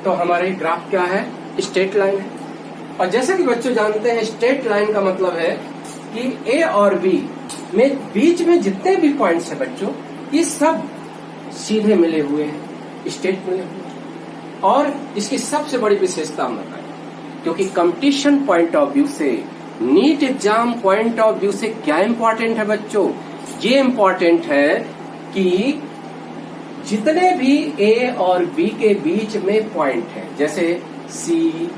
तो हमारे ग्राफ क्या है, स्ट्रेट लाइन है। और जैसे कि बच्चों जानते हैं स्ट्रेट लाइन का मतलब है कि ए और बी में बीच में जितने भी पॉइंट्स हैं बच्चों, ये सब सीधे मिले हुए हैं, स्ट्रेट मिले हुए हैं। और इसकी सबसे बड़ी विशेषता हम बताएं, क्योंकि कंपटीशन पॉइंट ऑफ व्यू से, NEET exam point of view से क्या इंपॉर्टेंट है बच्चों, ये इंपॉर्टेंट है कि जितने भी ए और बी के बीच में पॉइंट है, जैसे सी,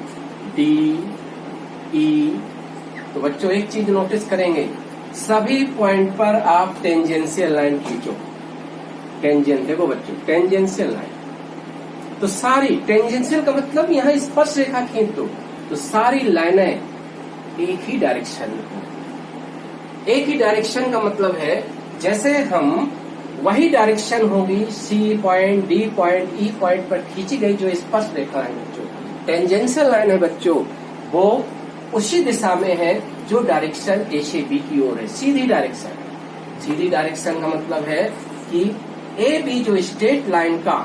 डी, ई, तो बच्चों एक चीज नोटिस करेंगे, सभी पॉइंट पर आप टेंजेंशियल लाइन खींचो। टेंजेंट देखो बच्चों, टेंजेंशियल लाइन, तो सारी टेंजेंशियल का मतलब यहां स्पर्श रेखा खींच दो, तो सारी लाइनें एक ही डायरेक्शन में हो। एक ही डायरेक्शन का मतलब है जैसे हम वही डायरेक्शन होगी C point, D point, E point पर खींची गई जो स्पर्श रेखा है बच्चों, टेंजेंशियल लाइन है बच्चों, वो उसी दिशा में है जो डायरेक्शन ए से बी की ओर है, सीधी डायरेक्शन है। सीधी डायरेक्शन का मतलब है कि ए बी जो स्ट्रेट लाइन का,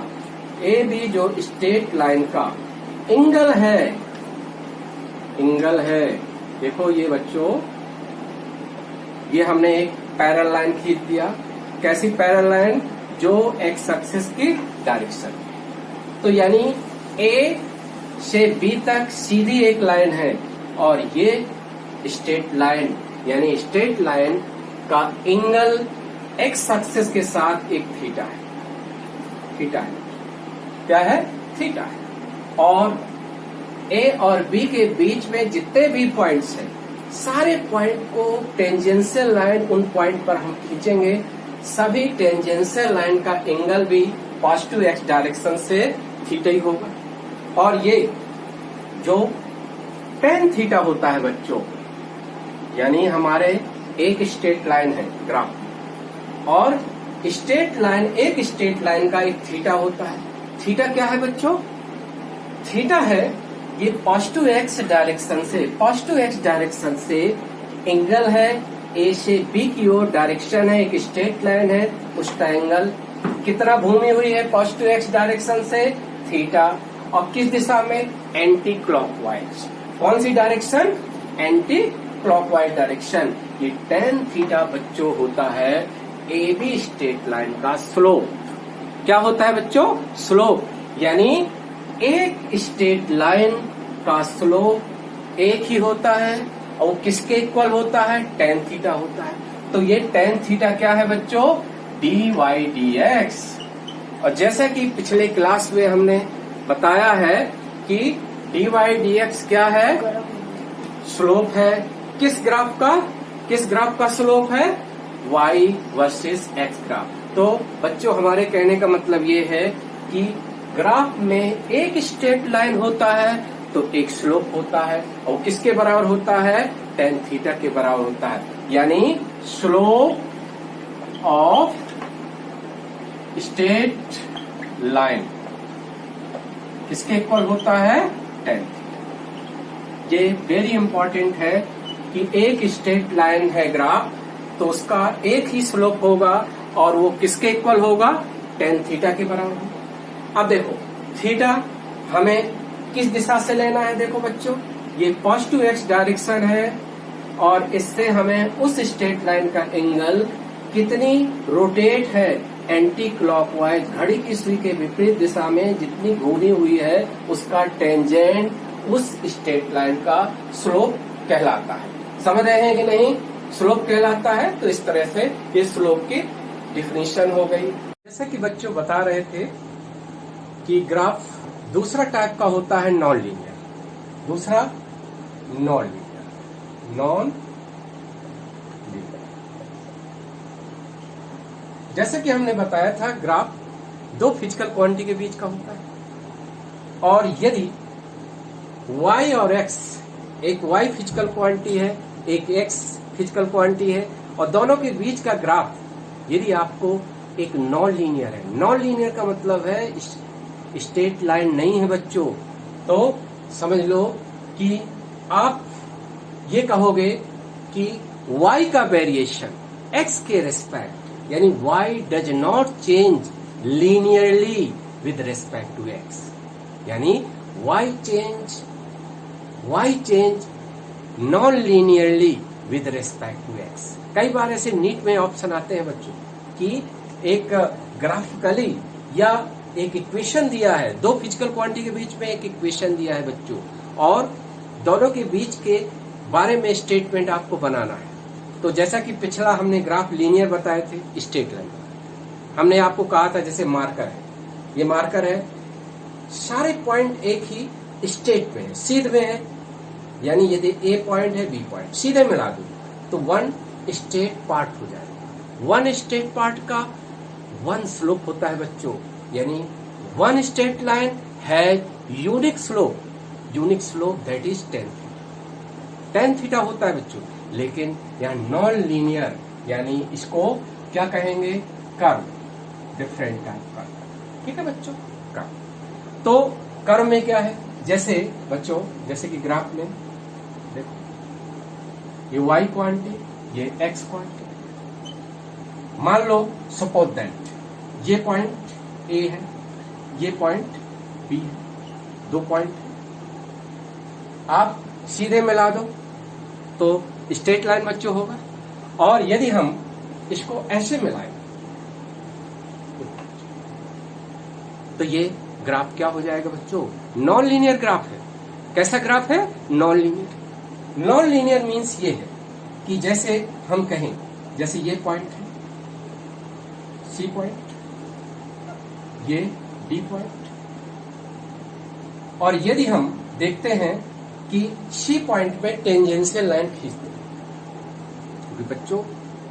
ए बी जो स्ट्रेट लाइन का एंगल है, एंगल है, देखो ये बच्चों, ये हमने एक पैरेलल लाइन खींच दिया। कैसी पैरेलल लाइन, जो एक्स एक्सिस की डायरेक्शन, तो यानी ए से बी तक सीधी एक लाइन है, और ये स्ट्रेट लाइन, यानी स्ट्रेट लाइन का एंगल एक्स एक्सिस के साथ एक थीटा है। थीटा है, क्या है, थीटा है। और ए और बी के बीच में जितने भी पॉइंट्स हैं, सारे पॉइंट को टेंजेंशियल लाइन उन पॉइंट पर हम खींचेंगे, सभी टेंजेंशियल लाइन का एंगल भी पॉजिटिव एक्स डायरेक्शन से थीटा ही होगा। और ये जो tan थीटा होता है बच्चों, यानी हमारे एक स्ट्रेट लाइन है ग्राफ, और स्ट्रेट लाइन, एक स्ट्रेट लाइन का एक थीटा होता है। थीटा क्या है बच्चों, थीटा है ये पॉजिटिव एक्स डायरेक्शन से, पॉजिटिव एक्स डायरेक्शन से एंगल है, ए से बी की ओर डायरेक्शन है, एक स्ट्रेट लाइन है, उसका एंगल कितना घूमी हुई है पॉजिटिव एक्स डायरेक्शन से, थीटा। और किस दिशा में, एंटी क्लॉकवाइज। कौन सी डायरेक्शन, एंटी क्लॉकवाइज डायरेक्शन। ये tan थीटा बच्चों होता है ए बी स्ट्रेट लाइन का स्लोप। क्या होता है बच्चों, स्लोप, यानी एक स्ट्रेट लाइन का स्लोप एक ही होता है, और किसके इक्वल होता है, tan थीटा होता है। तो ये tan थीटा क्या है बच्चों, dy dx। और जैसा कि पिछले क्लास में हमने बताया है कि dy dx क्या है, स्लोप है। किस ग्राफ का स्लोप है, y वर्सेस x ग्राफ। तो बच्चों हमारे कहने का मतलब ये है कि ग्राफ में एक स्ट्रेट लाइन होता है तो एक स्लोप होता है, और किसके बराबर होता है, tan थीटा के बराबर होता है। यानी स्लोप ऑफ स्ट्रेट लाइन किसके इक्वल होता है, tan थीटा। ये वेरी इंपॉर्टेंट है कि एक स्ट्रेट लाइन है ग्राफ, तो उसका एक ही स्लोप होगा, और वो किसके इक्वल होगा, tan थीटा के बराबर होगा। अब देखो थीटा हमें किस दिशा से लेना है, देखो बच्चों ये पॉजिटिव एक्स डायरेक्शन है, और इससे हमें उस स्ट्रेट लाइन का एंगल कितनी रोटेट है, एंटी क्लॉकवाइज, घड़ी की सुई के विपरीत दिशा में जितनी घूमी हुई है उसका टेंजेंट उस स्ट्रेट लाइन का स्लोप कहलाता है। समझ रहे हैं कि नहीं, स्लोप कहलाता है। तो इस तरह से ये स्लोप की डिफिनीशन हो गई। जैसे कि बच्चों बता रहे थे कि ग्राफ दूसरा टाइप का होता है नॉन लीनियर, दूसरा नॉन लीनियर, नॉन लीनियर। जैसे कि हमने बताया था ग्राफ दो फिजिकल क्वांटिटी के बीच का होता है, और यदि y और x, एक y फिजिकल क्वांटिटी है, एक x फिजिकल क्वांटिटी है, और दोनों के बीच का ग्राफ यदि आपको एक नॉन लीनियर है, नॉन लीनियर का मतलब है स्ट्रेट लाइन नहीं है बच्चों, तो समझ लो कि आप ये कहोगे कि y का वेरिएशन x के रिस्पेक्ट, यानी y does not change linearly with respect to x। यानी y change non linearly with respect to x। कई बार ऐसे नीट में ऑप्शन आते हैं बच्चों कि एक ग्राफिकली या एक इक्वेशन दिया है, दो फिजिकल क्वांटिटी के बीच में एक इक्वेशन दिया है बच्चों, और दोनों के बीच के बारे में स्टेटमेंट आपको बनाना है। तो जैसा कि पिछला हमने ग्राफ लीनियर बताए थे, स्ट्रेट लाइन हमने आपको कहा था, जैसे मार्कर है, ये मार्कर है, सारे पॉइंट एक ही स्टेट में है, सीध में है, यानी यदि ए पॉइंट है बी पॉइंट सीधे मिला दूं तो वन स्टेट पार्ट हो जाएगा। वन स्टेट पार्ट का वन स्लोप होता है बच्चों, यानी one straight line has unique slope that is tan theta होता है बच्चों। लेकिन यह नॉन लीनियर, यानी इसको क्या कहेंगे, कर्व, डिफरेंट टाइप कर्व। ठीक है बच्चों, कर्व। तो कर्व में क्या है, जैसे बच्चों, जैसे कि ग्राफ में देखो, ये y क्वांटिटी, ये x क्वांटिटी। मान लो सपोज दैट ये पॉइंट A है, ये पॉइंट B है, दो पॉइंट आप सीधे मिला दो तो स्ट्रेट लाइन बच्चों होगा। और यदि हम इसको ऐसे मिलाएं तो ये ग्राफ क्या हो जाएगा बच्चों, नॉन लीनियर ग्राफ है। कैसा ग्राफ है, non linear. Non linear means ये है कि जैसे हम कहें, जैसे ये पॉइंट है C पॉइंट, ये D पॉइंट, और यदि हम देखते हैं कि C पॉइंट में टेंजेंशियल लाइन खींचते हैं, क्योंकि बच्चों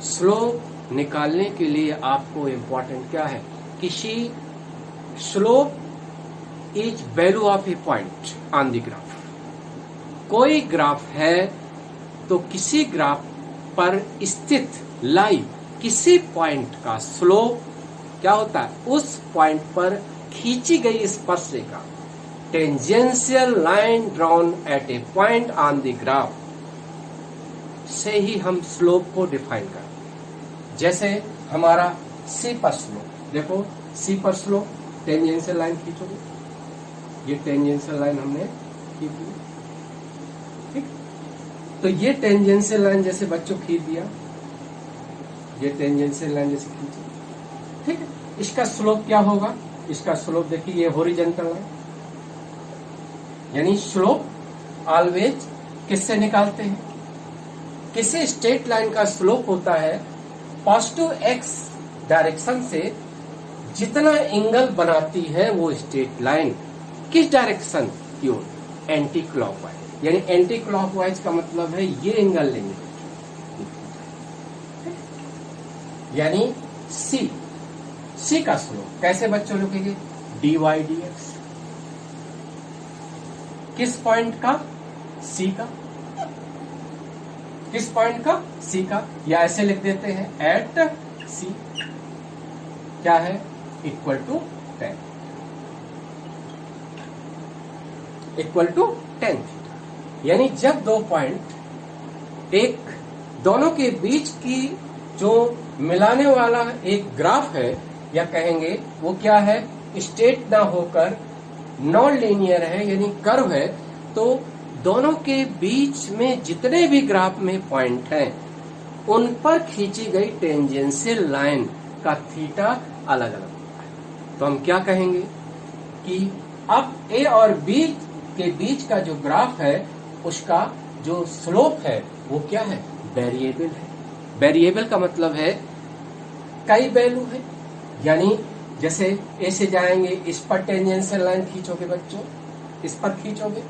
स्लोप निकालने के लिए आपको इंपॉर्टेंट क्या है कि slope is value of A point on the graph. कोई ग्राफ है तो किसी ग्राफ पर स्थित लाइव किसी पॉइंट का स्लोप क्या होता है, उस पॉइंट पर खींची गई स्पर्शरेखा, tangential line drawn at A point on the graph से ही हम स्लोप को डिफाइन करें। जैसे हमारा C पर स्लोप, देखो C पर स्लोप टेंजेंशियल लाइन खींचोगे, ये टेंजेंशियल लाइन हमने खींच दी, ठीक। तो ये टेंजेंशियल लाइन जैसे बच्चों खींच दिया, ये टेंजेंशियल लाइन जैसे खींची, ठीक है। इसका स्लोप क्या होगा, इसका स्लोप देखिए, ये हॉरिजॉन्टल लाइन, यानी स्लोप ऑलवेज किससे निकालते हैं, किसी स्ट्रेट लाइन का स्लोप होता है पॉजिटिव x डायरेक्शन से जितना एंगल बनाती है वो स्ट्रेट लाइन, किस डायरेक्शन की ओर, एंटी क्लॉकवाइज। यानी एंटी क्लॉकवाइज का मतलब है ये एंगल लेंगे, यानी C का स्लोप कैसे बच्चों लिखेंगे, dy dx, किस पॉइंट का, C का, किस पॉइंट का, C का, या ऐसे लिख देते हैं एट C क्या है, equal to 10, equal to 10 theta. यानी जब दो पॉइंट एक दोनों के बीच की जो मिलाने वाला एक ग्राफ है, या कहेंगे वो क्या है, स्ट्रेट ना होकर नॉन लीनियर है, यानी कर्व है, तो दोनों के बीच में जितने भी ग्राफ में पॉइंट हैं उन पर खींची गई टेंजेंशियल लाइन का थीटा अलग अलग होता है। तो हम क्या कहेंगे कि अब A और B के बीच का जो ग्राफ है उसका जो स्लोप है वो क्या है, वेरिएबल है। वेरिएबल का मतलब है कई वैल्यू है, यानी जैसे ए से जाएंगे, इस पर टेंजेंशियल लाइन खींचोगे बच्चों, इस पर खींचोगे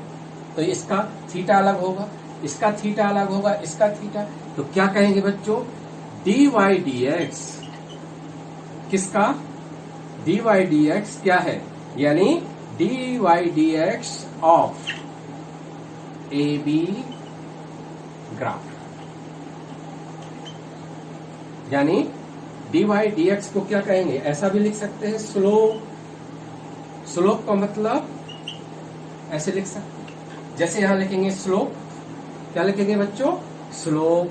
तो इसका थीटा अलग होगा, इसका थीटा अलग होगा, इसका थीटा, तो क्या कहेंगे बच्चों, dy dx, किसका, dy dx क्या है, यानी dy dx of AB graph, यानी dy dx को क्या कहेंगे, ऐसा भी लिख सकते हैं, स्लोप। स्लोप का मतलब ऐसे लिख सकते हैं, जैसे यहां लिखेंगे स्लोप, क्या लिखेंगे बच्चों, स्लोप।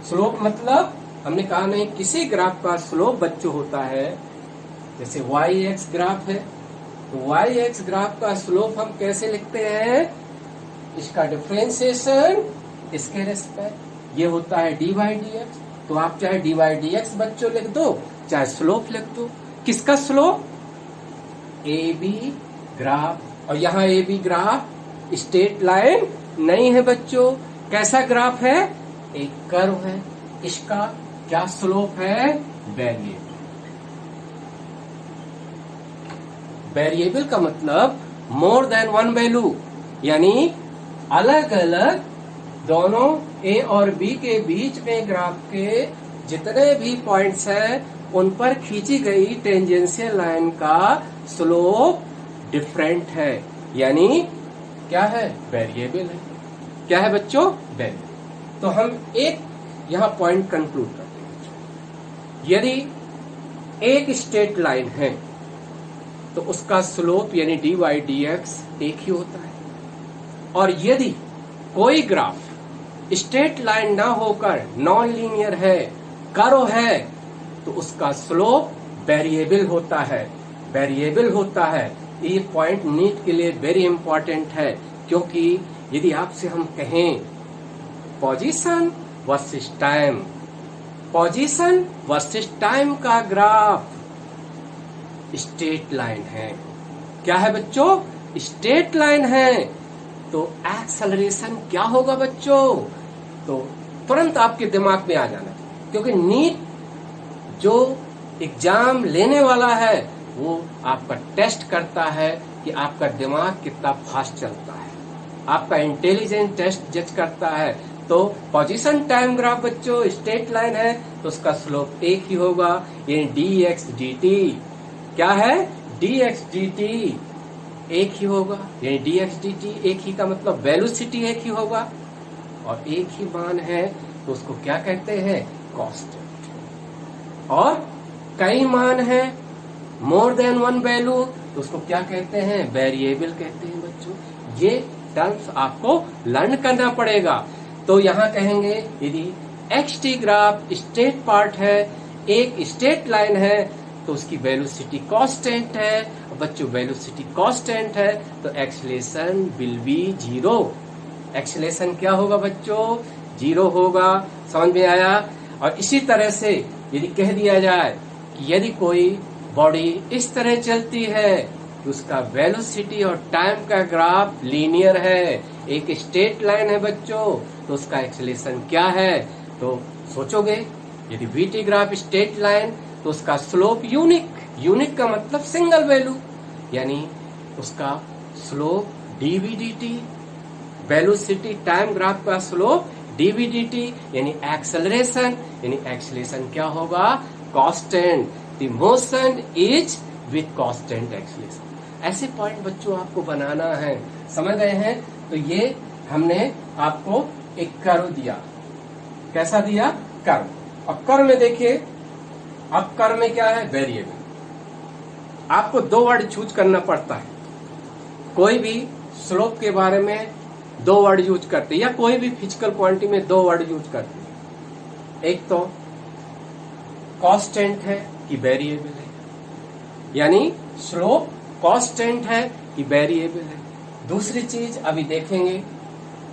स्लोप मतलब हमने कहा नहीं, किसी ग्राफ का स्लोप बच्चों होता है, जैसे y x ग्राफ है, तो वाई एक्स ग्राफ का स्लोप हम कैसे लिखते हैं, इसका डिफरेंशिएशन इसके रेस्पेक्ट, ये होता है डी बाई डी एक्स। तो आप चाहे डी बाई डी एक्स बच्चों लिख दो, चाहे स्लोप लिख दो। किसका स्लोप, ए बी ग्राफ। और यहाँ A B graph straight line नहीं है बच्चों, कैसा ग्राफ है, एक कर्व है। इसका क्या स्लोप है, वेरिएबल। वेरिएबल का मतलब मोर देन वन वैल्यू, यानी अलग अलग दोनों ए और बी के बीच में ग्राफ के जितने भी पॉइंट्स हैं उन पर खींची गई टेंजेंशियल लाइन का स्लोप डिफरेंट है, यानी क्या है, वेरिएबल है। क्या है बच्चों, वेरिएबल। तो हम एक यहां पॉइंट कंक्लूड करते हैं, यदि एक स्ट्रेट लाइन है तो उसका स्लोप यानी डी बाई डी एक्स एक ही होता है, और यदि कोई ग्राफ स्ट्रेट लाइन ना होकर नॉन लीनियर है, कर्व है, तो उसका स्लोप वेरिएबल होता है, वेरिएबल होता है। ये पॉइंट नीट के लिए वेरी इंपॉर्टेंट है, क्योंकि यदि आपसे हम कहें position versus time, position versus time का ग्राफ स्ट्रेट लाइन है, क्या है बच्चों, स्ट्रेट लाइन है, तो एक्सेलरेशन क्या होगा बच्चों, तो तुरंत आपके दिमाग में आ जाना, क्योंकि नीट जो एग्जाम लेने वाला है वो आपका टेस्ट करता है कि आपका दिमाग कितना फास्ट चलता है, आपका इंटेलिजेंस टेस्ट जज करता है। तो पोजीशन टाइम ग्राफ बच्चों स्ट्रेट लाइन है तो उसका स्लोप एक ही होगा, यानी डी एक्स डी टी। क्या है, डी एक्स डी टी एक ही होगा, यानी डी एक्स डी टी एक ही का मतलब वेलोसिटी एक ही होगा, और एक ही मान है तो उसको क्या कहते हैं, कांस्टेंट। और कई मान है, मोर देन वन वैल्यू, तो उसको क्या कहते हैं, वेरिएबल कहते हैं बच्चों। ये टर्म्स आपको लर्न करना पड़ेगा। तो यहाँ कहेंगे यदि x T graph straight part है, एक स्ट्रेट लाइन है, तो उसकी वेलोसिटी कांस्टेंट है। बच्चों वेलोसिटी कांस्टेंट है तो acceleration will be zero. Acceleration क्या होगा बच्चों, जीरो होगा। समझ में आया। और इसी तरह से यदि कह दिया जाए कि यदि कोई बॉडी इस तरह चलती है तो उसका वेलोसिटी और टाइम का ग्राफ लीनियर है, एक स्ट्रेट लाइन है बच्चों, तो उसका एक्सेलरेशन क्या है, तो सोचोगे यदि वीटी ग्राफ स्ट्रेट लाइन तो उसका स्लोप यूनिक, यूनिक का मतलब सिंगल वैल्यू, यानी उसका स्लोप डीवीडीटी, वेलोसिटी टाइम ग्राफ का स्लोप डीवीडीटी, यानी एक्सेलरेशन, यानी एक्सेलरेशन क्या होगा, constant. The motion is with constant acceleration. ऐसे पॉइंट बच्चों आपको बनाना है, समझ गए हैं। तो ये हमने आपको एक कर्व दिया, कैसा दिया, कर्व। अब कर्व में देखिए, अब कर्व में क्या है, वेरिएबल। आपको दो वर्ड चूज करना पड़ता है। कोई भी स्लोप के बारे में दो वर्ड यूज करते, या कोई भी फिजिकल क्वांटिटी में दो वर्ड यूज करते। एक तो कांस्टेंट है कि वेरिएबल है, यानी स्लोप कांस्टेंट है कि वेरिएबल है। दूसरी चीज अभी देखेंगे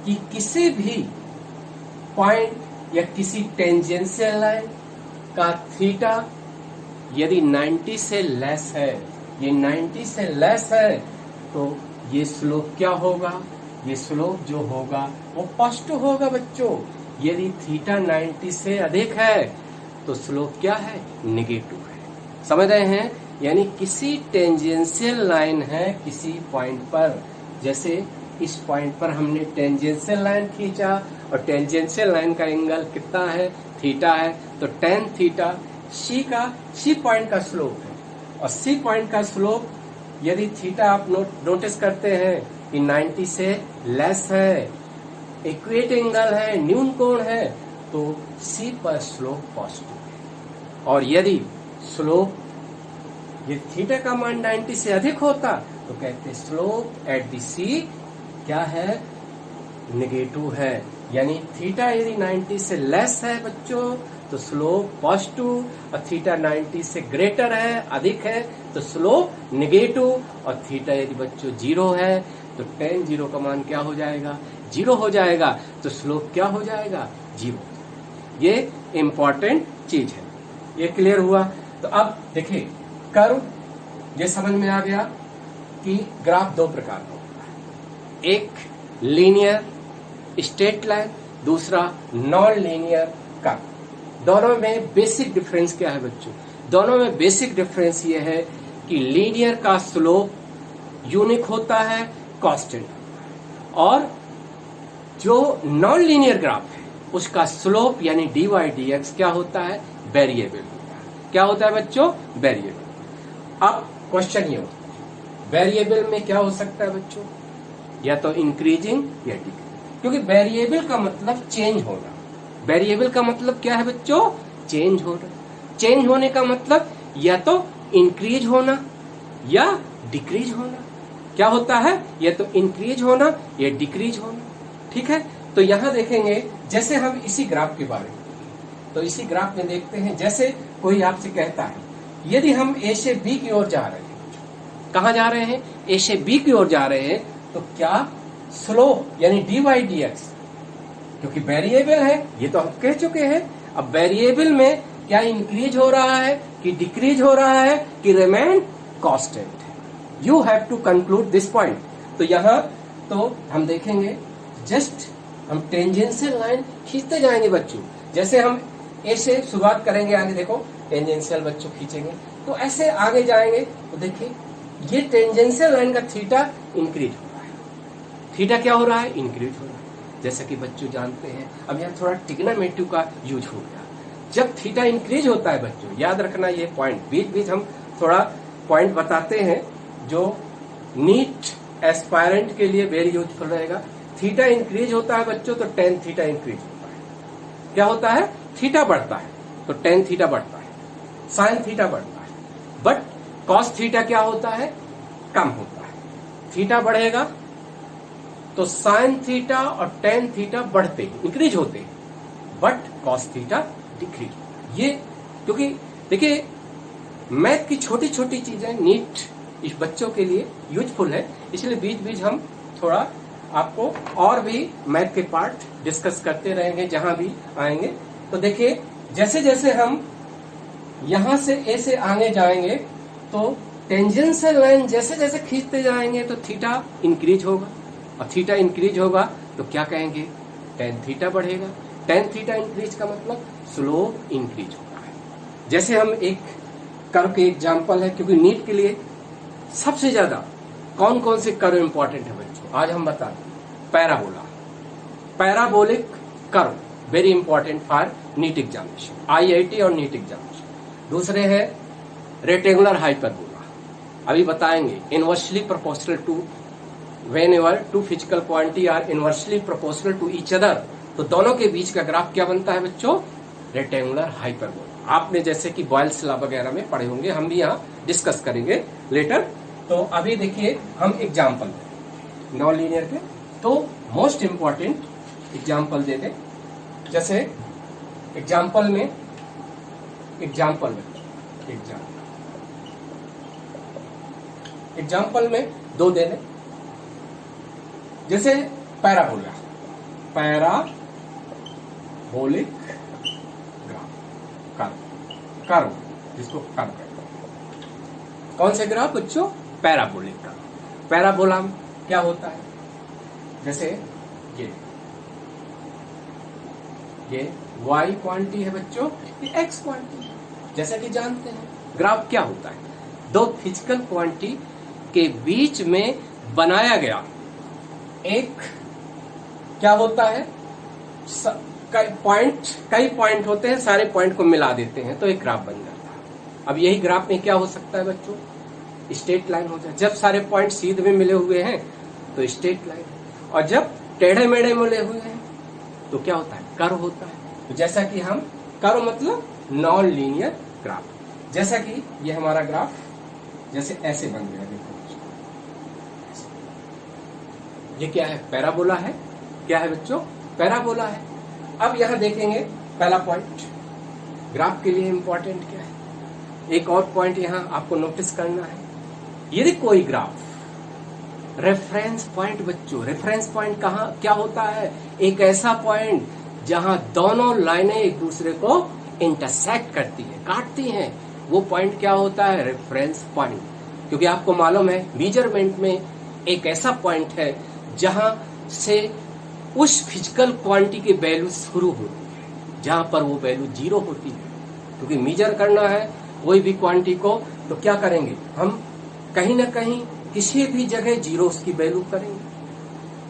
कि किसी भी पॉइंट या किसी टेंजेंशियल लाइन का थीटा यदि 90 से लेस है, ये 90 से लेस है, तो ये स्लोप क्या होगा, ये स्लोप जो होगा वो पॉजिटिव होगा बच्चों। यदि थीटा 90 से अधिक है तो स्लोप क्या है, नेगेटिव है। समझ रहे हैं। यानी किसी टेंजेंशियल लाइन है किसी पॉइंट पर, जैसे इस पॉइंट पर हमने टेंजेंशियल लाइन खींचा और टेंजेंशियल लाइन का एंगल कितना है, थीटा है, तो tan थीटा सी पॉइंट का स्लोप है। और सी पॉइंट का स्लोप यदि थीटा आप नोटिस करते हैं कि 90 से लेस है, इक्वेट एंगल है, न्यून कोण है, तो सी पर स्लोप पॉजिटिव है। और यदि स्लोप ये थीटा का मान 90 से अधिक होता तो कहते स्लोप एट दी सी क्या है, नेगेटिव है। यानी थीटा यदि 90 से लेस है बच्चों तो स्लोप पॉजिटिव, और थीटा 90 से ग्रेटर है, अधिक है, तो स्लोप नेगेटिव, और थीटा यदि बच्चों 0 है तो tan 0 का मान क्या हो जाएगा, 0 हो जाएगा, तो स्लोप क्या हो जाएगा, 0। ये इंपॉर्टेंट चीज है। ये क्लियर हुआ। तो अब देखिए कर्व ये समझ में आ गया कि ग्राफ दो प्रकार का होता है, एक लीनियर स्ट्रेट लाइन, दूसरा नॉन लीनियर कर्व। दोनों में बेसिक डिफरेंस क्या है बच्चों, दोनों में बेसिक डिफरेंस ये है कि लीनियर का स्लोप यूनिक होता है, कांस्टेंट, और जो नॉन लीनियर ग्राफ है उसका स्लोप यानी dy dx क्या होता है, वेरिएबल होता है। क्या होता है बच्चों, वेरिएबल। अब क्वेश्चन ये होता है वेरिएबल में क्या हो सकता है बच्चों, या तो इंक्रीजिंग या डिक्रीजिंग, क्योंकि वेरिएबल का मतलब चेंज होना। वेरिएबल का मतलब क्या है बच्चों, चेंज होना। चेंज होने का मतलब या तो इंक्रीज होना या डिक्रीज होना। क्या होता है, या तो इंक्रीज होना या डिक्रीज होना। ठीक है, तो यहां देखेंगे जैसे हम इसी ग्राफ के बारे में, तो इसी ग्राफ में देखते हैं, जैसे कोई आपसे कहता है यदि हम ए से बी की ओर जा रहे हैं, कहां जा रहे हैं, ए से बी की ओर जा रहे हैं, तो क्या स्लोप यानी dy dx, क्योंकि वेरिएबल है, ये तो हम कह चुके हैं। अब वेरिएबल में क्या इंक्रीज हो रहा है कि डिक्रीज हो रहा है कि रिमेन कांस्टेंट है। You have to conclude this point. तो यहां तो हम देखेंगे, जस्ट हम टेंजेंशियल लाइन खींचते जाएंगे बच्चों। जैसे हम ए से शुरुआत करेंगे, आगे देखो टेंजेंशियल बच्चों खींचेंगे, तो ऐसे आगे जाएंगे, तो देखिए ये टेंजेंशियल लाइन का थीटा इंक्रीज हो रहा है। थीटा क्या हो रहा है, इंक्रीज हो रहा है, जैसा कि बच्चों जानते हैं। अब यहाँ थोड़ा ट्रिग्नोमेट्री का यूज हो गया। जब थीटा इंक्रीज होता है बच्चों, याद रखना ये पॉइंट, बीच बीच हम थोड़ा पॉइंट बताते हैं जो नीट एस्पायरेंट के लिए वेरी यूजफुल रहेगा। थीटा इंक्रीज होता है बच्चों तो टेन थीटा इंक्रीज होता है। क्या होता है, थीटा बढ़ता है तो टेन थीटा बढ़ता है, साइन थीटा बढ़ता है। बट कॉस थीटा क्या होता है, कम होता है। थीटा बढ़ेगा तो साइन थीटा और टेन थीटा बढ़ते हैं, इंक्रीज होते हैं, बट कॉस थीटा डिक्रीज होता है। ये क्योंकि देखिए मैथ की छोटी छोटी चीजें नीट इस बच्चों के लिए यूजफुल है, इसलिए बीच बीच हम थोड़ा आपको और भी मैथ के पार्ट डिस्कस करते रहेंगे जहां भी आएंगे। तो देखिए जैसे जैसे हम यहां से ए से आगे जाएंगे, तो टेंजेंशियल लाइन जैसे जैसे खींचते जाएंगे तो थीटा इंक्रीज होगा, और थीटा इंक्रीज होगा तो क्या कहेंगे, टेन थीटा बढ़ेगा। टेन थीटा इंक्रीज का मतलब स्लोप इंक्रीज होगा। जैसे हम एक कर्व के एग्जाम्पल है, क्योंकि नीट के लिए सबसे ज्यादा कौन कौन से कर्व इंपॉर्टेंट है बच्चों, आज हम बता दें। Parabola, parabolic curve very important for NEET examination, IIT और नीट एग्जामिनेशन। दूसरे है रेक्टेंगुलर हाइपरबोला, अभी बताएंगे। Inversely proportional to, whenever two physical quantity are inversely proportional to each other, तो दोनों के बीच का ग्राफ क्या बनता है बच्चों, रेक्टेंगुलर हाइपरबोला। आपने जैसे कि बॉयल्स लॉ वगैरह में पढ़े होंगे, हम भी यहाँ डिस्कस करेंगे लेटर। तो अभी देखिए हम एग्जाम्पल नॉन लीनियर के, तो मोस्ट इंपॉर्टेंट एग्जाम्पल दे दें। जैसे एग्जाम्पल में एग्जाम्पल में दो दे दें। जैसे पैराबोला, पैराबोलिक कर्व, जिसको कर्व कहते हैं। कौन से ग्राफ बच्चों, पैराबोलिक कर्व। पैराबोला में क्या होता है, जैसे ये y क्वांटिटी है बच्चों, ये x क्वांटिटी है। जैसा कि जानते हैं ग्राफ क्या होता है, दो फिजिकल क्वांटिटी के बीच में बनाया गया एक क्या होता है, कई पॉइंट होते हैं, सारे पॉइंट को मिला देते हैं तो एक ग्राफ बन जाता है। अब यही ग्राफ में क्या हो सकता है बच्चों, स्ट्रेट लाइन हो जाए। जब सारे पॉइंट सीधे में मिले हुए हैं तो स्ट्रेट लाइन, और जब टेढ़े मेढ़े मिले हुए हैं तो क्या होता है, कर्व होता है। तो जैसा कि हम कर्व मतलब नॉन लीनियर ग्राफ, जैसा कि ये हमारा ग्राफ जैसे ऐसे बन गया, देखो ये क्या है, पैराबोला है। क्या है बच्चों, पैराबोला है। अब यहां देखेंगे पहला पॉइंट, ग्राफ के लिए इंपॉर्टेंट क्या है, एक और पॉइंट यहां आपको नोटिस करना है। यदि कोई ग्राफ रेफरेंस पॉइंट, बच्चों रेफरेंस पॉइंट कहां क्या होता है, एक ऐसा पॉइंट जहां दोनों लाइनें एक दूसरे को इंटरसेक्ट करती है, काटती हैं, वो पॉइंट क्या होता है, रेफरेंस पॉइंट। क्योंकि आपको मालूम है मेजरमेंट में एक ऐसा पॉइंट है जहां से उस फिजिकल क्वांटिटी की वैल्यू शुरू होती है, जहां पर वो वैल्यू 0 होती है। क्योंकि मेजर करना है कोई भी क्वांटिटी को, तो क्या करेंगे हम, कहीं ना कहीं किसी भी जगह 0 उसकी वैल्यू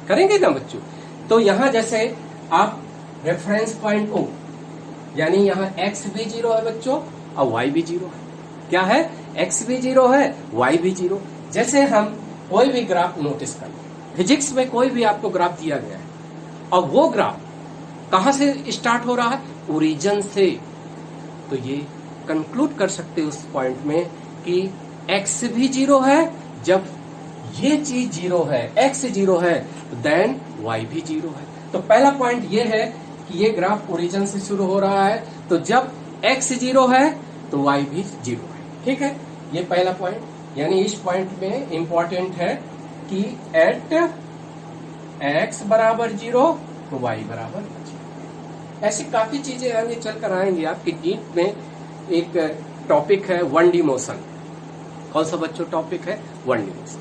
करेंगे ना बच्चों। तो यहां जैसे आप रेफरेंस पॉइंट को, यानी यहाँ x भी 0 है बच्चों और y भी 0 है। क्या है, x भी 0 है, y भी 0। जैसे हम कोई भी ग्राफ नोटिस करें, फिजिक्स में कोई भी आपको ग्राफ दिया गया है और वो ग्राफ कहां से स्टार्ट हो रहा है, ओरिजिन से, तो ये कंक्लूड कर सकते हैं उस पॉइंट में कि x भी 0 है, जब ये चीज 0 है, x 0 है, देन y भी 0 है। तो पहला पॉइंट ये है कि ये ग्राफ ओरिजिन से शुरू हो रहा है, तो जब x 0 है तो y भी 0 है। ठीक है, ये पहला पॉइंट, यानी इस पॉइंट में इंपॉर्टेंट है कि एट x बराबर 0 तो y बराबर 0। ऐसी काफी चीजें आगे चलकर आएंगी। आपकी नीट में एक टॉपिक है 1D मोशन। कौन सा बच्चों टॉपिक है, 1D मोशन।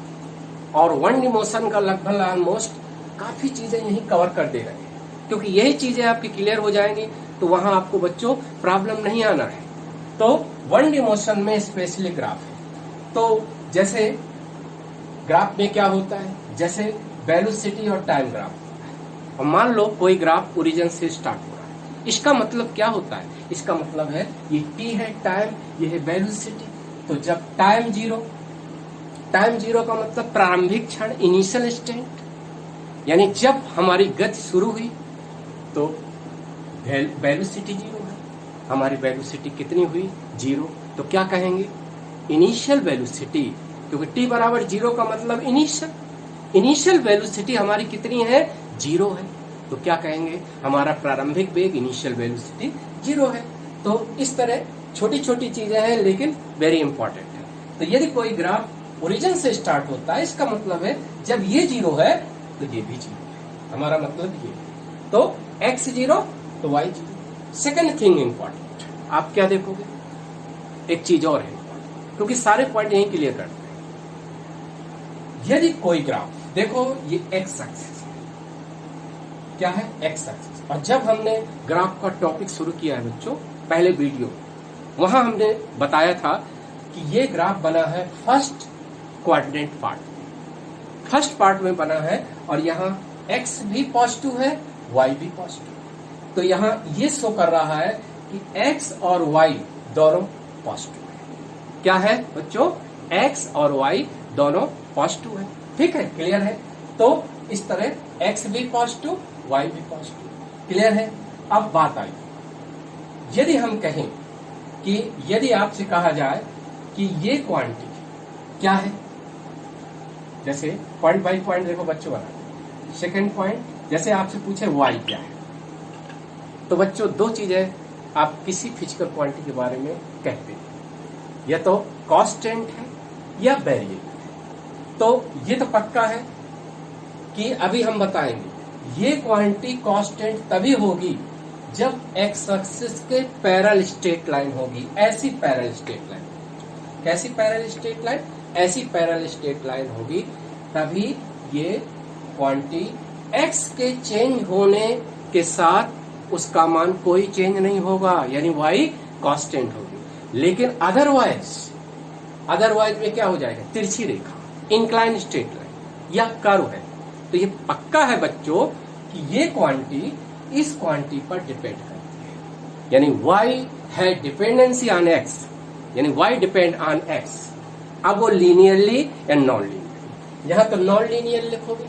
और 1D मोशन का लगभग ऑलमोस्ट काफी चीजें यही कवर कर दे रहे हैं, क्योंकि यही चीजें आपकी क्लियर हो जाएंगी तो वहां आपको बच्चों प्रॉब्लम नहीं आना है। तो 1D मोशन में स्पेशली ग्राफ है। तो जैसे ग्राफ में क्या होता है, जैसे वेलोसिटी और टाइम ग्राफ होता है। और मान लो कोई ग्राफ ओरिजिन से स्टार्ट हो रहा है, इसका मतलब क्या होता है, इसका मतलब है ये t है टाइम, ये है वेलोसिटी। तो जब टाइम 0 का मतलब प्रारंभिक क्षण, इनिशियल स्टेट, यानी जब हमारी गति शुरू हुई तो वेलोसिटी 0 है। हमारी वेलोसिटी कितनी हुई, 0। तो क्या कहेंगे, इनिशियल वेलोसिटी, क्योंकि t बराबर 0 का मतलब इनिशियल वेलोसिटी हमारी कितनी है, 0 है। तो क्या कहेंगे, हमारा प्रारंभिक वेग, इनिशियल वेलोसिटी 0 है। तो इस तरह छोटी छोटी चीजें हैं लेकिन वेरी इंपॉर्टेंट है। तो यदि कोई ग्राफ ओरिजिन से स्टार्ट होता है, इसका मतलब है जब ये 0 है तो ये भी 0 है, हमारा मतलब ये। तो x 0 तो y 0। सेकेंड थिंग इंपॉर्टेंट, आप क्या देखोगे, एक चीज और है इंपॉर्टेंट, क्योंकि सारे पॉइंट यही क्लियर करते हैं। यदि कोई ग्राफ, देखो ये x एक्सिस है, क्या है, x एक्सिस। और जब हमने ग्राफ का टॉपिक शुरू किया है बच्चों, पहले वीडियो, वहां हमने बताया था कि ये ग्राफ बना है first quadrant part, first part में बना है, और यहाँ x भी पॉजिटिव है, y भी पॉजिटिव। तो यहाँ ये शो कर रहा है कि x और y दोनों पॉजिटिव है। क्या है बच्चों, x और y दोनों पॉजिटिव है। ठीक है, क्लियर है। तो इस तरह x भी पॉजिटिव, y भी पॉजिटिव, क्लियर है। अब बात आई, यदि हम कहें कि यदि आपसे कहा जाए कि ये क्वांटिटी क्या है, जैसे पॉइंट बाई पॉइंट देखो बच्चों बना। सेकेंड पॉइंट, जैसे आपसे पूछे y क्या है, तो बच्चों दो चीजें आप किसी फिजिकल क्वांटिटी के बारे में कहते हैं, या तो कांस्टेंट है या वेरिएबल है। तो ये तो पक्का है कि अभी हम बताएंगे ये क्वांटिटी कांस्टेंट तभी होगी जब x एक्सिस के पैरेलल स्ट्रेट लाइन होगी। ऐसी पैरेलल स्ट्रेट लाइन, कैसी पैरेलल स्ट्रेट लाइन, ऐसी पैरेलल स्ट्रेट लाइन होगी, तभी ये क्वांटिटी x के चेंज होने के साथ उसका मान कोई चेंज नहीं होगा, यानी y कांस्टेंट होगी। लेकिन अदरवाइज में क्या हो जाएगा, तिरछी रेखा, इंक्लाइन स्ट्रेट लाइन या कर्व है। तो ये पक्का है बच्चों कि ये क्वांटिटी इस क्वांटिटी पर डिपेंड करती है, यानी y है डिपेंडेंसी ऑन x, यानी y डिपेंड ऑन x। अब वो लीनियरली या नॉन लीनियर, यहां तो नॉन लीनियर लिखोगे।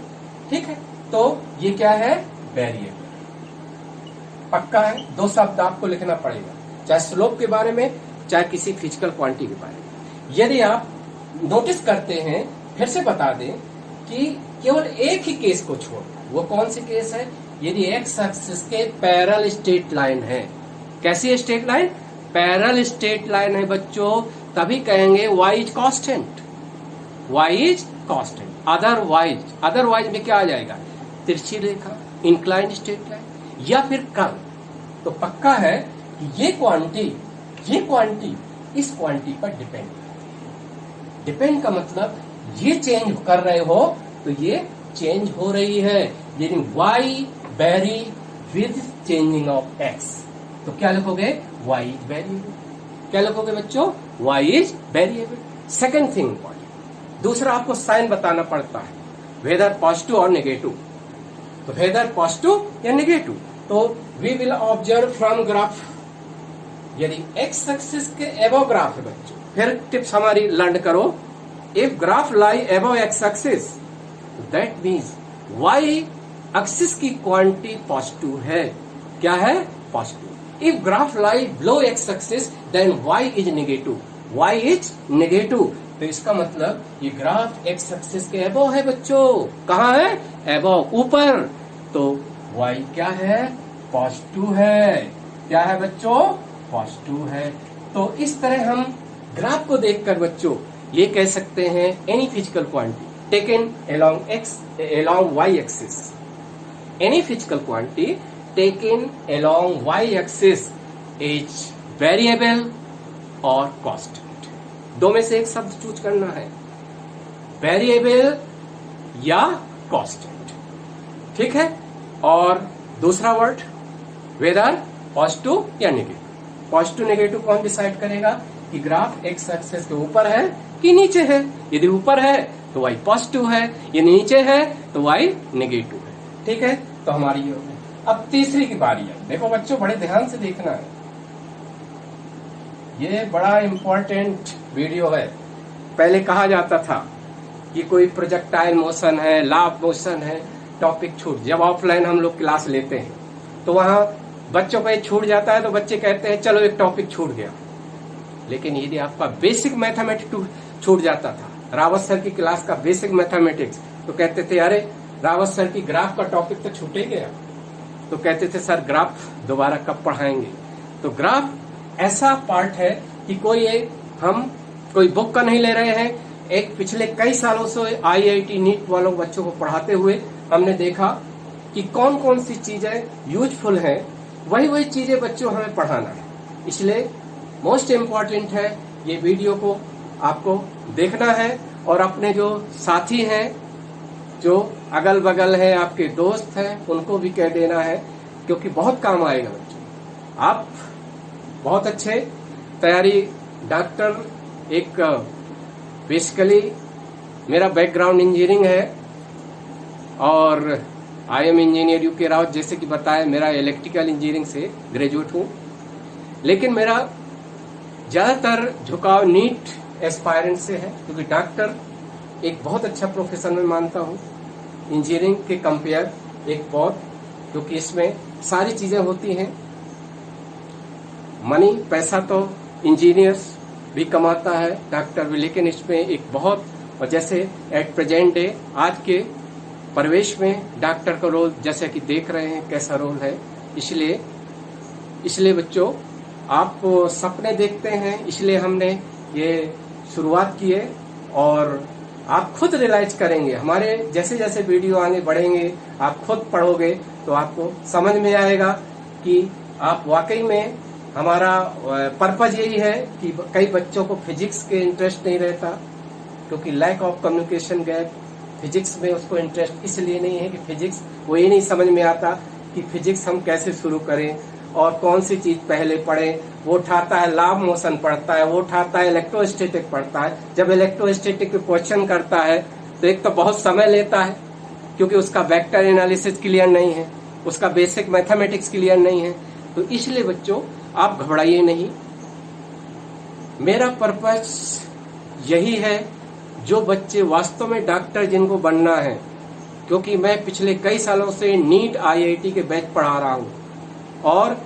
ठीक है, तो ये क्या है, वेरिएबल, पक्का है। दो शब्द आपको लिखना पड़ेगा, चाहे स्लोप के बारे में, चाहे किसी फिजिकल क्वांटिटी के बारे में। यदि आप नोटिस करते हैं, फिर से बता दें कि केवल एक ही केस को छोड़, वो कौन सी केस है, यदि x एक्सिस के पैरेलल स्ट्रेट लाइन है। कैसी straight line, parallel straight line है बच्चों, तभी कहेंगे y is constant, y is constant. Otherwise में क्या आ जाएगा, तिरछी रेखा, इंक्लाइंड स्ट्रेट लाइन या फिर कर्व। तो पक्का है कि ये क्वांटिटी इस क्वांटिटी पर डिपेंड का मतलब ये चेंज कर रहे हो तो ये चेंज हो रही है, यानी y very with changing of x। तो क्या लिखोगे, y इज वेरिएबल। क्या लिखोगे बच्चों, y is variable. Second thing, दूसरा आपको साइन बताना पड़ता है, वेदर पॉजिटिव और नेगेटिव। तो वेदर पॉजिटिव या नेगेटिव, तो we will observe from graph. यदि एक्स एक्सिस के एबव ग्राफ है बच्चों, फिर टिप्स हमारी लर्न करो, if graph lie above X axis that means Y axis की क्वांटिटी पॉजिटिव है। क्या है, positive. If graph lie below X axis then Y is negative, Y is negative. तो इसका मतलब ये ग्राफ एक्स एक्सिस के एबव है बच्चों। कहाँ है, एबव, ऊपर। तो y क्या है, पॉजिटिव है। क्या है बच्चों, पॉजिटिव है। तो इस तरह हम ग्राफ को देखकर बच्चों ये कह सकते हैं any physical quantity taken along y axis, any physical quantity taken along y axis is variable or constant। दो में से एक शब्द चूज करना है, वेरिएबल या कांस्टेंट, ठीक है। और दूसरा वर्ड वेदर पॉजिटिव या नेगेटिव। पॉजिटिव नेगेटिव कौन डिसाइड करेगा कि ग्राफ एक्स एक्सिस के ऊपर है कि नीचे है। यदि ऊपर है तो y पॉजिटिव है, यदि नीचे है तो y नेगेटिव है, ठीक है। तो हमारी ये हो गई। अब तीसरी की बारी है। देखो बच्चों, बड़े ध्यान से देखना है, ये बड़ा इंपॉर्टेंट वीडियो है। पहले कहा जाता था कि कोई प्रोजेक्टाइल मोशन है, लॉ ऑफ मोशन है, टॉपिक छूट। जब ऑफलाइन हम लोग क्लास लेते हैं तो वहां बच्चों पे छूट जाता है तो बच्चे कहते हैं चलो एक टॉपिक छूट गया। लेकिन यदि आपका बेसिक मैथमेटिक्स छूट जाता था, रावत सर की क्लास का बेसिक मैथमेटिक्स, तो कहते थे अरे रावत सर की ग्राफ का टॉपिक तो छूट ही गया। तो कहते थे सर ग्राफ दोबारा कब पढ़ाएंगे। तो ग्राफ ऐसा पार्ट है कि हम कोई बुक का नहीं ले रहे हैं। एक पिछले कई सालों से IIT नीट वालों बच्चों को पढ़ाते हुए हमने देखा कि कौन कौन सी चीजें यूजफुल हैं, वही चीजें बच्चों हमें पढ़ाना है। इसलिए मोस्ट इम्पॉर्टेंट है ये वीडियो को आपको देखना है और अपने जो साथी हैं, जो अगल बगल है, आपके दोस्त हैं, उनको भी कह देना है, क्योंकि बहुत काम आएगा बच्चों। आप बहुत अच्छे तैयारी, डॉक्टर, एक बेसिकली मेरा बैकग्राउंड इंजीनियरिंग है और IM इंजीनियर UK राव, जैसे कि बताया मेरा इलेक्ट्रिकल इंजीनियरिंग से ग्रेजुएट हूँ। लेकिन मेरा ज्यादातर झुकाव नीट एस्पायरेंट से है, क्योंकि डॉक्टर एक बहुत अच्छा प्रोफेशन में मानता हूँ, इंजीनियरिंग के कंपेयर एक बहुत, क्योंकि इसमें सारी चीजें होती हैं। मनी, पैसा तो इंजीनियर्स भी कमाता है, डॉक्टर भी, लेकिन इसमें एक बहुत, और जैसे एट प्रेजेंट डे आज के परिवेश में डॉक्टर का रोल जैसे कि देख रहे हैं कैसा रोल है। इसलिए बच्चों आप सपने देखते हैं, इसलिए हमने ये शुरुआत की है और आप खुद रियलाइज करेंगे। हमारे जैसे जैसे वीडियो आगे बढ़ेंगे, आप खुद पढ़ोगे तो आपको समझ में आएगा कि आप वाकई में, हमारा पर्पज यही है कि कई बच्चों को फिजिक्स के इंटरेस्ट नहीं रहता, क्योंकि lack of communication gap. Physics में उसको इंटरेस्ट इसलिए नहीं है कि फिजिक्स वो ये नहीं समझ में आता कि फिजिक्स हम कैसे शुरू करें और कौन सी चीज पहले पढ़ें। वो उठाता है लॉ ऑफ मोशन पढ़ता है, वो उठाता है इलेक्ट्रोस्टैटिक पढ़ता है। जब इलेक्ट्रोस्टैटिक क्वेश्चन करता है तो एक तो बहुत समय लेता है, क्योंकि उसका वेक्टर एनालिसिस क्लियर नहीं है, उसका बेसिक मैथमेटिक्स क्लियर नहीं है। तो इसलिए बच्चों आप घबराइए नहीं। मेरा पर्पस यही है, जो बच्चे वास्तव में डॉक्टर जिनको बनना है, क्योंकि मैं पिछले कई सालों से नीट IIT के बैच पढ़ा रहा हूँ, और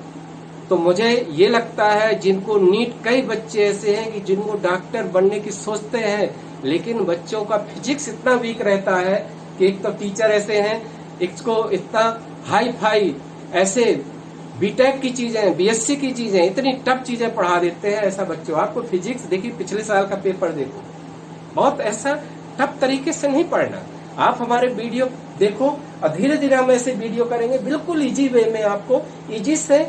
तो मुझे ये लगता है जिनको नीट, कई बच्चे ऐसे हैं कि जिनको डॉक्टर बनने की सोचते हैं, लेकिन बच्चों का फिजिक्स इतना वीक रहता है कि एक तो टीचर ऐसे हैं, इसको इतना हाई फाई ऐसे बीटेक की चीजें, बीएससी की चीजें, इतनी टफ चीजें पढ़ा देते हैं ऐसा बच्चों। आपको फिजिक्स देखिए, पिछले साल का पेपर देखो, बहुत ऐसा टफ तरीके से नहीं पढ़ना। आप हमारे वीडियो देखो और धीरे धीरे हम ऐसे वीडियो करेंगे, बिल्कुल इजी वे में आपको, इजी से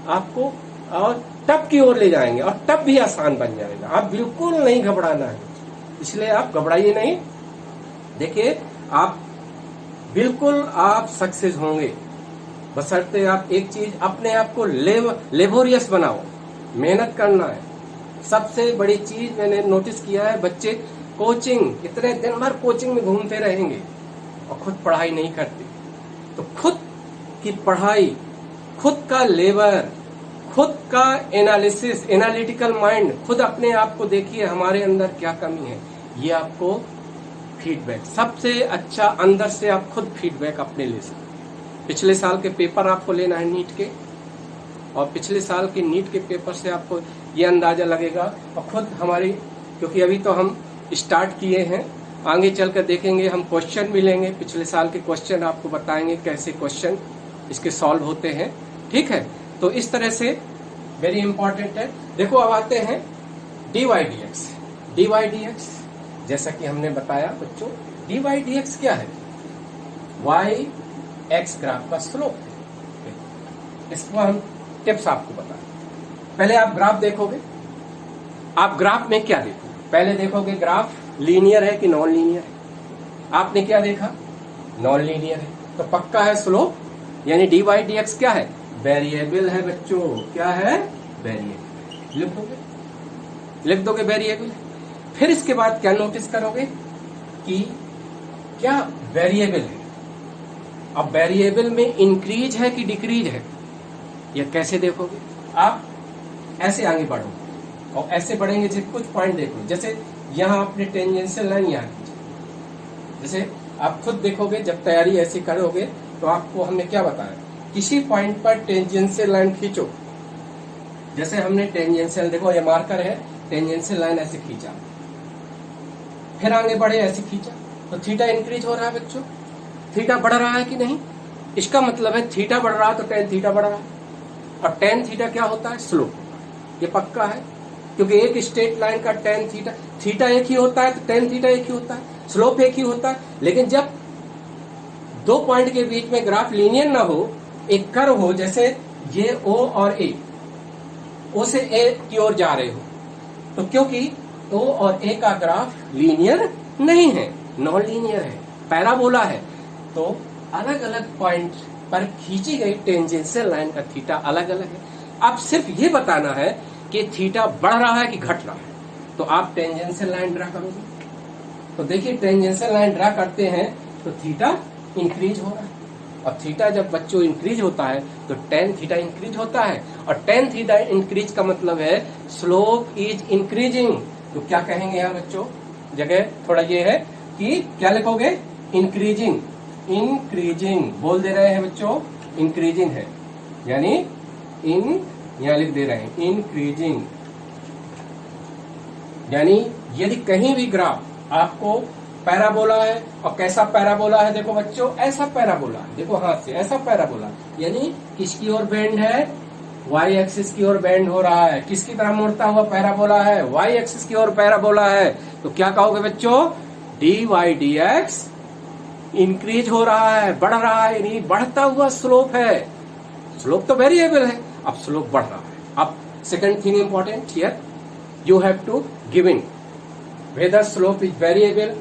आपको और टफ की ओर ले जाएंगे और टफ भी आसान बन जाएगा। आप बिल्कुल नहीं घबराना है, इसलिए आप घबराइए नहीं। देखिए आप बिल्कुल आप सक्सेस होंगे, बशर्ते आप एक चीज अपने आप को लेबोरियस बनाओ, मेहनत करना है। सबसे बड़ी चीज मैंने नोटिस किया है, बच्चे कोचिंग, इतने दिन भर कोचिंग में घूमते रहेंगे और खुद पढ़ाई नहीं करते। तो खुद की पढ़ाई, खुद का लेबर, खुद का एनालिसिस, एनालिटिकल माइंड, खुद अपने आप को देखिए हमारे अंदर क्या कमी है। ये आपको फीडबैक, सबसे अच्छा अंदर से आप खुद फीडबैक अपने ले सकते। पिछले साल के पेपर आपको लेना है नीट के, और पिछले साल के नीट के पेपर से आपको ये अंदाजा लगेगा। और खुद हमारी, क्योंकि अभी तो हम स्टार्ट किए हैं, आगे चलकर देखेंगे, हम क्वेश्चन भी लेंगे, पिछले साल के क्वेश्चन आपको बताएंगे कैसे क्वेश्चन इसके सॉल्व होते हैं। ठीक है, तो इस तरह से वेरी इंपॉर्टेंट है। देखो अब आते हैं dydx। dydx जैसा कि हमने बताया बच्चों, dydx क्या है? y x ग्राफ का स्लोप है। इसको हम टिप्स आपको बताएं। पहले आप ग्राफ देखोगे, आप ग्राफ में क्या देखोगे? पहले देखोगे ग्राफ लीनियर है कि नॉन लीनियर है। आपने क्या देखा? नॉन लीनियर है, तो पक्का है स्लोप, यानी dydx क्या है? वेरिएबल है बच्चों। क्या है? वेरिएबल। लिख दोगे वेरिएबल। फिर इसके बाद क्या नोटिस करोगे कि क्या वेरिएबल है। अब वेरिएबल में इंक्रीज है कि डिक्रीज है, यह कैसे देखोगे? आप ऐसे आगे बढ़ो और ऐसे बढ़ेंगे, जैसे कुछ पॉइंट देखो, जैसे यहाँ आपने टेंजेंशियल लाइन यहाँ खींची। जैसे आप खुद देखोगे, जब तैयारी ऐसी करोगे तो आपको हमने क्या बताया, किसी पॉइंट पर टेंजेंशियल लाइन खींचो। जैसे हमने टेंजेंशियल, देखो ये मार्कर है, टेंजेंशियल लाइन ऐसे खींचा, फिर आगे बढ़े ऐसे खींचा, तो थीटा इंक्रीज हो रहा है बच्चों। थीटा बढ़ रहा है कि नहीं? इसका मतलब है थीटा बढ़ रहा है तो टेन थीटा बढ़ रहा है, और टेन थीटा क्या होता है? स्लोप। ये पक्का है, क्योंकि एक स्ट्रेट लाइन का टेन थीटा, थीटा एक ही होता है तो टेन थीटा एक ही होता है, स्लोप एक ही होता है। लेकिन जब दो पॉइंट के बीच में ग्राफ लीनियर ना हो, एक कर्व हो, जैसे ये O और A, O से A की ओर जा रहे हो, तो क्योंकि O और A का ग्राफ लीनियर नहीं है, नॉन लीनियर है, पैराबोला है, तो अलग अलग पॉइंट पर खींची गई टेंजेंशियल लाइन का थीटा अलग अलग है। अब सिर्फ ये बताना है कि थीटा बढ़ रहा है कि घट रहा है, तो आप टेंजेंशियल लाइन ड्रा करोगे। तो देखिए टेंजेंशियल लाइन ड्रा करते हैं तो थीटा इंक्रीज हो रहा है, और थीटा जब बच्चों इंक्रीज होता है तो टेन थीटा इंक्रीज होता है, और टेन थीटा इंक्रीज का मतलब है स्लोप इज इंक्रीजिंग। तो क्या कहेंगे यहाँ बच्चों, जगह थोड़ा ये है कि क्या लिखोगे? इंक्रीजिंग। इंक्रीजिंग बोल दे रहे हैं बच्चों, इंक्रीजिंग है, यानी इन यहाँ लिख दे रहे हैं इंक्रीजिंग। यानी यदि कहीं भी ग्राफ आपको पैराबोला है, और कैसा पैराबोला है? देखो बच्चों, ऐसा पैराबोला है, देखो हाथ से ऐसा पैराबोला, यानी किसकी ओर बेंड है? वाई एक्सिस की ओर बेंड हो रहा है। किसकी तरह मुड़ता हुआ पैराबोला है? वाई एक्सिस की ओर पैराबोला है। तो क्या कहोगे बच्चों? dydx इंक्रीज हो रहा है, बढ़ रहा है, यानी बढ़ता हुआ स्लोप है। स्लोप तो वेरिएबल है, अब स्लोप बढ़ रहा है। अब second thing important here, you have to give in whether slope is variable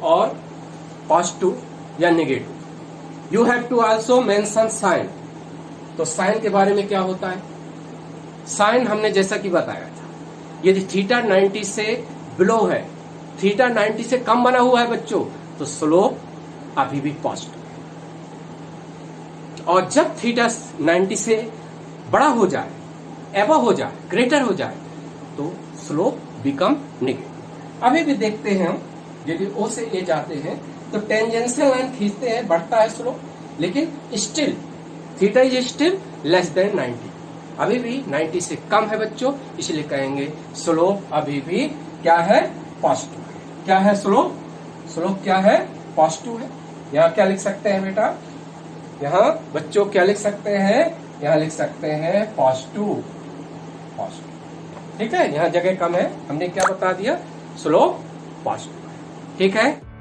और पॉजिटिव या negative. You have to also mention sign. तो साइन के बारे में क्या होता है? साइन हमने जैसा कि बताया था, यदि थीटा 90 से बिलो है, थीटा 90 से कम बना हुआ है बच्चों, तो स्लोप अभी भी पॉजिटिव है। और जब थीटा 90 से बड़ा हो जाए, एबव हो जाए, ग्रेटर हो जाए, तो स्लोप बिकम नेगेटिव। अभी भी देखते हैं हम, यदि O से A जाते हैं तो टेंजेंशियल लाइन खींचते हैं, बढ़ता है स्लोप, लेकिन still theta is still less than 90, अभी भी 90 से कम है बच्चों, इसलिए कहेंगे स्लोप अभी भी क्या है? पॉजिटिव है। क्या है स्लोप? स्लोप क्या है? पॉजिटिव है। यहाँ क्या लिख सकते हैं बेटा? यहाँ बच्चों क्या लिख सकते हैं? यहाँ लिख सकते हैं पॉजिटिव। ठीक है, यहाँ जगह कम है, हमने क्या बता दिया, स्लोप पॉजिटिव। ठीक है।